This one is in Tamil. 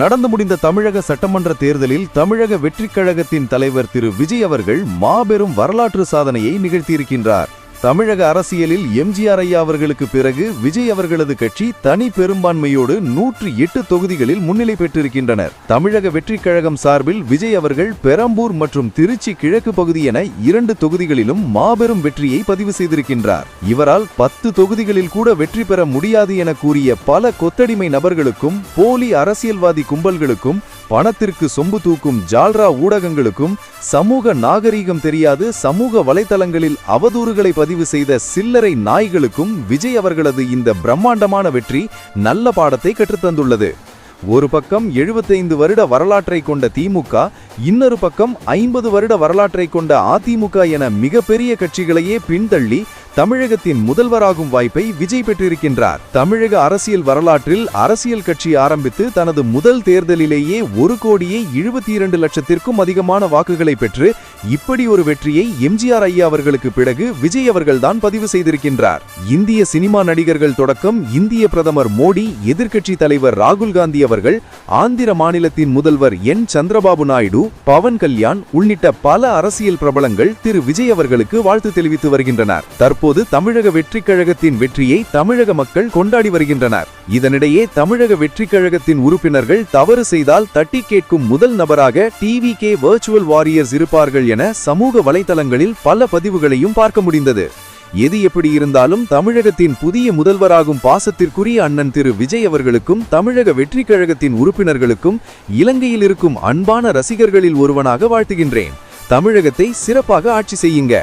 நடந்து முடிந்த தமிழக சட்டமன்ற தேர்தலில் தமிழக வெற்றிக் கழகத்தின் தலைவர் திரு விஜய் அவர்கள் மாபெரும் வரலாற்று சாதனையை நிகழ்த்தியிருக்கின்றார். தமிழக அரசியலில் எம்ஜிஆர் ஐயா அவர்களுக்கு பிறகு விஜய் அவர்களது கட்சி தனி பெரும்பான்மையோடு 108 தொகுதிகளில் முன்னிலை பெற்றிருக்கின்றனர். தமிழக வெற்றிக் கழகம் சார்பில் விஜய் அவர்கள் பெரம்பூர் மற்றும் திருச்சி கிழக்கு பகுதி என 2 தொகுதிகளிலும் மாபெரும் வெற்றியை பதிவு செய்திருக்கின்றார். இவரால் 10 தொகுதிகளில் கூட வெற்றி பெற முடியாது என கூறிய பல கொத்தடிமை நபர்களுக்கும் போலி அரசியல்வாதி கும்பல்களுக்கும் பணத்திற்கு சொம்பு தூக்கும் ஜால்ரா ஊடகங்களுக்கும் சமூக நாகரீகம் தெரியாது சமூக வலைதளங்களில் அவதூறுகளை பதிவு செய்த சில்லறை நாய்களுக்கும் விஜய் அவர்களது இந்த பிரம்மாண்டமான வெற்றி நல்ல பாடத்தை கற்றுத்தந்துள்ளது. ஒரு பக்கம் 75 வருட வரலாற்றை கொண்ட திமுக, இன்னொரு பக்கம் 50 வருட வரலாற்றை கொண்ட அதிமுக என மிகப்பெரிய கட்சிகளையே பின்தள்ளி தமிழகத்தின் முதல்வராகும் வாய்ப்பை விஜய் பெற்றிருக்கின்றார். தமிழக அரசியல் வரலாற்றில் அரசியல் கட்சி ஆரம்பித்து தனது முதல் தேர்தலிலேயே 1,72,00,000த்திற்கும் அதிகமான வாக்குகளை பெற்று இப்படி ஒரு வெற்றியை எம்ஜிஆர் ஐயா அவர்களுக்கு பிறகு விஜய் அவர்கள்தான் பதிவு செய்திருக்கின்றார். இந்திய சினிமா நடிகர்கள் தொடக்கம் இந்திய பிரதமர் மோடி, எதிர்க்கட்சி தலைவர் ராகுல் காந்தி அவர்கள், ஆந்திர மாநிலத்தின் முதல்வர் என் சந்திரபாபு நாயுடு, பவன் கல்யாண் உள்ளிட்ட பல அரசியல் பிரபலங்கள் திரு விஜய் அவர்களுக்கு வாழ்த்து தெரிவித்து வருகின்றனர். தற்போது தமிழக வெற்றிக் கழகத்தின் வெற்றியை தமிழக மக்கள் கொண்டாடி வருகின்றனர். இதனிடையே தமிழக வெற்றிக் கழகத்தின் உறுப்பினர்கள் தவறு செய்தால் தட்டி கேட்கும் முதல் நபராக டிவிகே வர்ச்சுவல் வாரியர்ஸ் இருப்பார்கள் என சமூக வலைதளங்களில் பல பதிவுகளையும் பார்க்க முடிந்தது. எது எப்படி இருந்தாலும் தமிழகத்தின் புதிய முதல்வராகும் பாசத்திற்குரிய அண்ணன் திரு விஜய் அவர்களுக்கும் தமிழக வெற்றிக் கழகத்தின் உறுப்பினர்களுக்கும் இலங்கையில் இருக்கும் அன்பான ரசிகர்களில் ஒருவனாக வாழ்த்துகின்றேன். தமிழகத்தை சிறப்பாக ஆட்சி செய்யுங்க.